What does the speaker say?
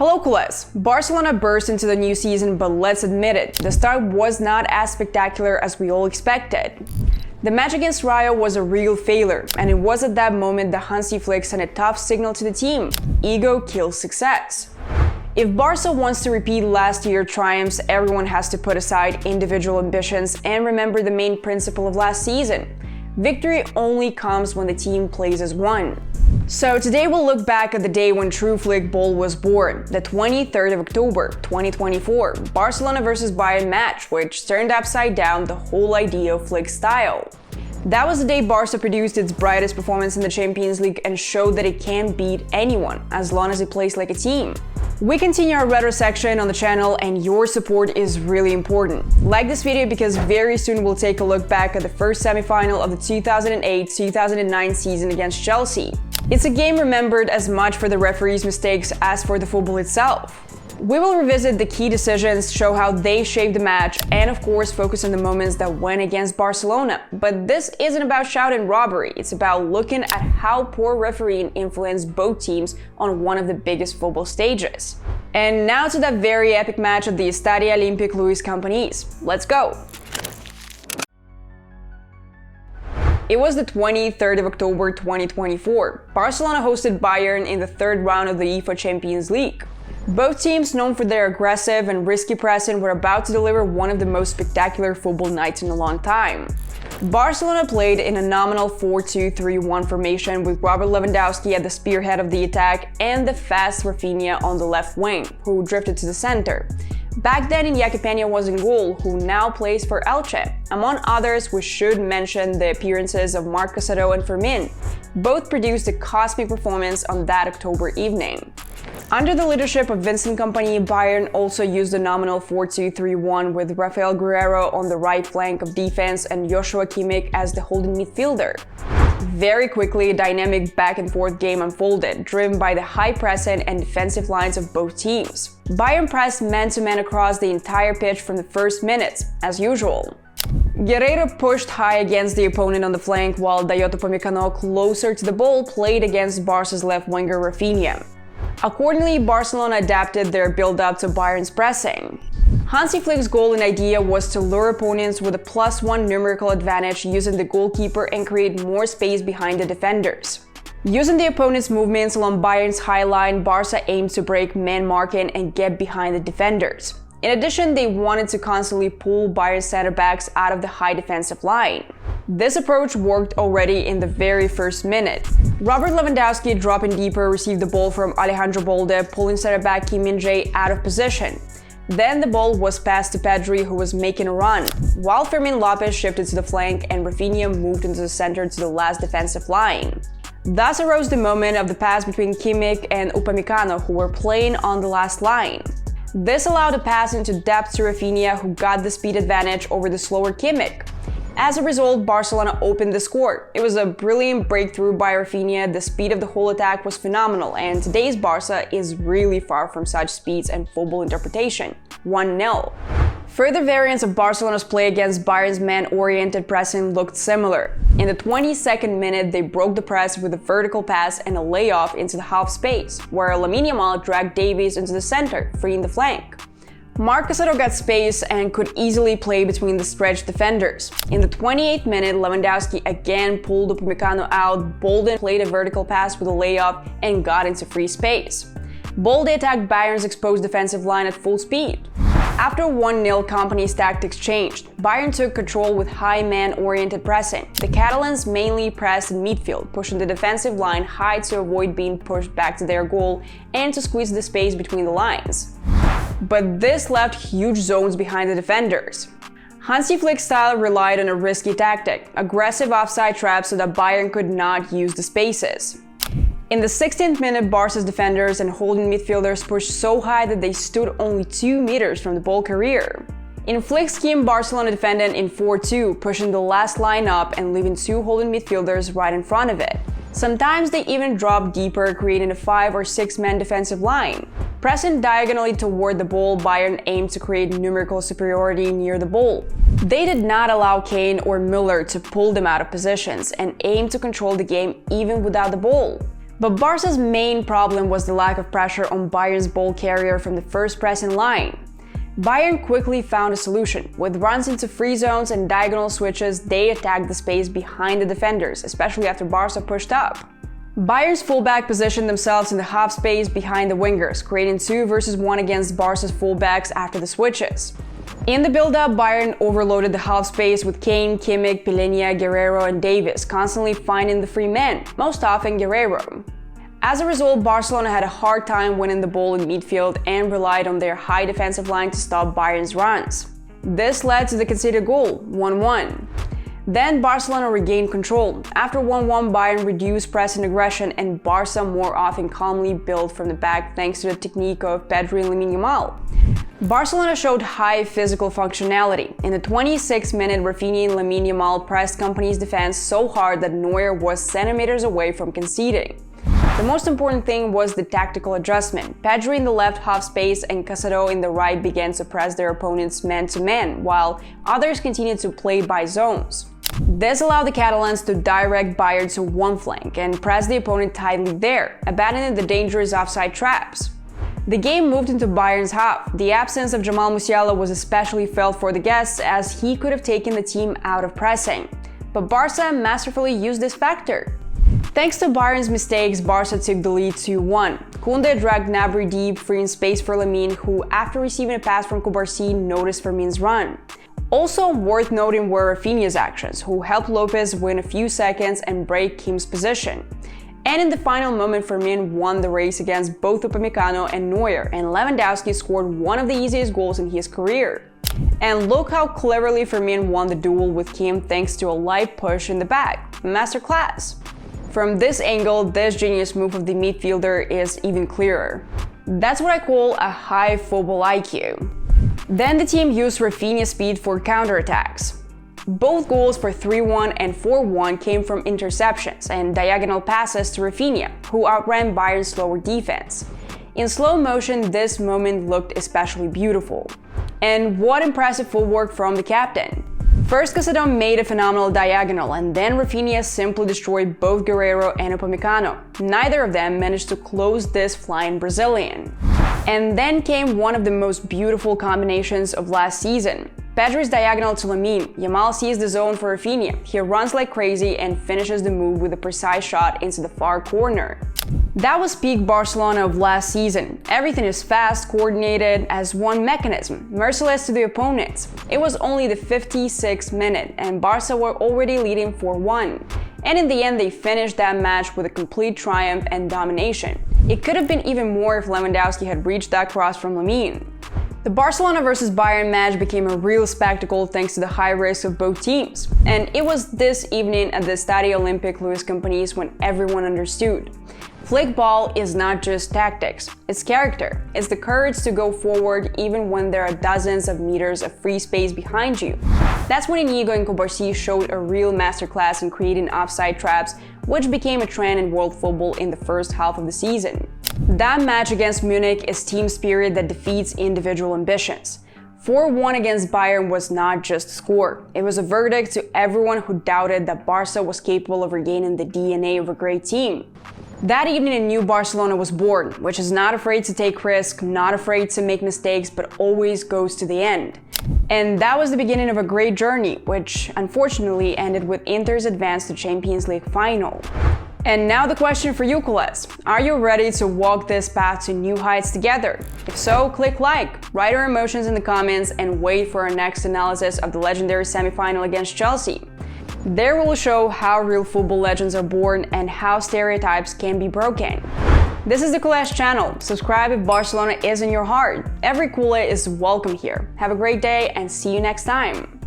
Hello, CULES. Barcelona burst into the new season, but let's admit it, the start was not as spectacular as we all expected. The match against Rayo was a real failure, and it was at that moment that Hansi Flick sent a tough signal to the team: ego kills success. If Barca wants to repeat last year's triumphs, everyone has to put aside individual ambitions and remember the main principle of last season: victory only comes when the team plays as one. So today we'll look back at the day when true Flick ball was born, the 23rd of October 2024, Barcelona vs Bayern match, which turned upside down the whole idea of Flick's style. That was the day Barca produced its brightest performance in the Champions League and showed that it can beat anyone as long as it plays like a team. We continue our retro section on the channel, and your support is really important. Like this video because very soon we'll take a look back at the first semi-final of the 2008-2009 season against Chelsea. It's a game remembered as much for the referee's mistakes as for the football itself. We will revisit the key decisions, show how they shaped the match, and of course focus on the moments that went against Barcelona. But this isn't about shout and robbery, it's about looking at how poor refereeing influenced both teams on one of the biggest football stages. And now to that very epic match at the Estadio Olímpic Luis Companys. Let's go! It was the 23rd of October 2024. Barcelona hosted Bayern in the third round of the UEFA Champions League. Both teams, known for their aggressive and risky pressing, were about to deliver one of the most spectacular football nights in a long time. Barcelona played in a nominal 4-2-3-1 formation with Robert Lewandowski at the spearhead of the attack and the fast Rafinha on the left wing, who drifted to the center. Back then, Iñaki Peña was in goal, who now plays for Elche. Among others, we should mention the appearances of Marc Casado and Fermin. Both produced a cosmic performance on that October evening. Under the leadership of Vincent Kompany, Bayern also used the nominal 4-2-3-1 with Rafael Guerreiro on the right flank of defense and Joshua Kimmich as the holding midfielder. Very quickly, a dynamic back-and-forth game unfolded, driven by the high pressing and defensive lines of both teams. Bayern pressed man-to-man across the entire pitch from the first minutes, as usual. Guerreiro pushed high against the opponent on the flank, while Dayot Upamecano, closer to the ball, played against Barca's left winger Rafinha. Accordingly, Barcelona adapted their build-up to Bayern's pressing. Hansi Flick's goal and idea was to lure opponents with a +1 numerical advantage using the goalkeeper and create more space behind the defenders. Using the opponent's movements along Bayern's high line, Barca aimed to break man marking and get behind the defenders. In addition, they wanted to constantly pull Bayern center-backs out of the high defensive line. This approach worked already in the very first minute. Robert Lewandowski, dropping deeper, received the ball from Alejandro Balde, pulling center-back Kim Min-jae out of position. Then the ball was passed to Pedri, who was making a run, while Fermin Lopez shifted to the flank and Rafinha moved into the center to the last defensive line. Thus arose the moment of the pass between Kimmich and Upamecano, who were playing on the last line. This allowed a pass into depth to Rafinha, who got the speed advantage over the slower Kimmich. As a result, Barcelona opened the score. It was a brilliant breakthrough by Rafinha, the speed of the whole attack was phenomenal, and today's Barca is really far from such speeds and football interpretation. 1-0. Further variants of Barcelona's play against Bayern's man-oriented pressing looked similar. In the 22nd minute, they broke the press with a vertical pass and a layoff into the half space, where Lamine Yamal dragged Davies into the center, freeing the flank. Marc Casado got space and could easily play between the stretched defenders. In the 28th minute, Lewandowski again pulled Upamecano out, Balde played a vertical pass with a layoff and got into free space. Balde attacked Bayern's exposed defensive line at full speed. After 1-0, Kompany's tactics changed. Bayern took control with high man-oriented pressing. The Catalans mainly pressed in midfield, pushing the defensive line high to avoid being pushed back to their goal and to squeeze the space between the lines. But this left huge zones behind the defenders. Hansi Flick's style relied on a risky tactic, aggressive offside traps so that Bayern could not use the spaces. In the 16th minute, Barca's defenders and holding midfielders pushed so high that they stood only 2 meters from the ball carrier. In Flick's scheme, Barcelona defended in 4-2, pushing the last line up and leaving 2 holding midfielders right in front of it. Sometimes they even dropped deeper, creating a 5 or 6-man defensive line. Pressing diagonally toward the ball, Bayern aimed to create numerical superiority near the ball. They did not allow Kane or Müller to pull them out of positions and aimed to control the game even without the ball. But Barca's main problem was the lack of pressure on Bayern's ball carrier from the first pressing line. Bayern quickly found a solution. With runs into free zones and diagonal switches, they attacked the space behind the defenders, especially after Barca pushed up. Bayern's fullback positioned themselves in the half space behind the wingers, creating 2 versus 1 against Barca's fullbacks after the switches. In the build-up, Bayern overloaded the half space with Kane, Kimmich, Pellegrini, Guerreiro, and Davis, constantly finding the free men, most often Guerreiro. As a result, Barcelona had a hard time winning the ball in midfield and relied on their high defensive line to stop Bayern's runs. This led to the conceded goal, 1-1. Then Barcelona regained control. After 1-1, Bayern reduced press and aggression, and Barca more often calmly built from the back thanks to the technique of Pedri and Lamine Yamal. Barcelona showed high physical functionality. In the 26th minute, Rafinha and Lamine Yamal pressed Company's defense so hard that Neuer was centimeters away from conceding. The most important thing was the tactical adjustment. Pedri in the left half space and Casado in the right began to press their opponents man-to-man, while others continued to play by zones. This allowed the Catalans to direct Bayern to one flank and press the opponent tightly there, abandoning the dangerous offside traps. The game moved into Bayern's half. The absence of Jamal Musiala was especially felt for the guests, as he could have taken the team out of pressing. But Barca masterfully used this factor. Thanks to Bayern's mistakes, Barca took the lead 2-1. Koundé dragged Gnabry deep, freeing space for Lamine, who, after receiving a pass from Cubarsí, noticed Firmine's run. Also worth noting were Rafinha's actions, who helped Lopez win a few seconds and break Kim's position. And in the final moment, Firmine won the race against both Upamecano and Neuer, and Lewandowski scored one of the easiest goals in his career. And look how cleverly Firmine won the duel with Kim thanks to a light push in the back. Masterclass! From this angle, this genius move of the midfielder is even clearer. That's what I call a high football IQ. Then the team used Rafinha's speed for counterattacks. Both goals for 3-1 and 4-1 came from interceptions and diagonal passes to Rafinha, who outran Bayern's slower defense. In slow motion, this moment looked especially beautiful. And what impressive footwork from the captain. First, Casado made a phenomenal diagonal, and then Rafinha simply destroyed both Guerreiro and Upamecano. Neither of them managed to close this flying Brazilian. And then came one of the most beautiful combinations of last season. Pedri's diagonal to Lamine. Yamal sees the zone for Rafinha. He runs like crazy and finishes the move with a precise shot into the far corner. That was peak Barcelona of last season. Everything is fast, coordinated, as one mechanism, merciless to the opponents. It was only the 56th minute, and Barca were already leading 4-1. And in the end, they finished that match with a complete triumph and domination. It could have been even more if Lewandowski had reached that cross from Lamine. The Barcelona vs Bayern match became a real spectacle thanks to the high risk of both teams. And it was this evening at the Estadio Olímpic Luis Companys when everyone understood. Flick ball is not just tactics, it's character. It's the courage to go forward even when there are dozens of meters of free space behind you. That's when Inigo and Cubarsí showed a real masterclass in creating offside traps, which became a trend in world football in the first half of the season. That match against Munich is team spirit that defeats individual ambitions. 4-1 against Bayern was not just a score. It was a verdict to everyone who doubted that Barca was capable of regaining the DNA of a great team. That evening, a new Barcelona was born, which is not afraid to take risks, not afraid to make mistakes, but always goes to the end. And that was the beginning of a great journey, which unfortunately ended with Inter's advance to Champions League final. And now the question for you, CULES. Are you ready to walk this path to new heights together? If so, click like, write your emotions in the comments, and wait for our next analysis of the legendary semi-final against Chelsea. There we will show how real football legends are born and how stereotypes can be broken. This is the CULES channel. Subscribe if Barcelona is in your heart. Every Cule is welcome here. Have a great day and see you next time.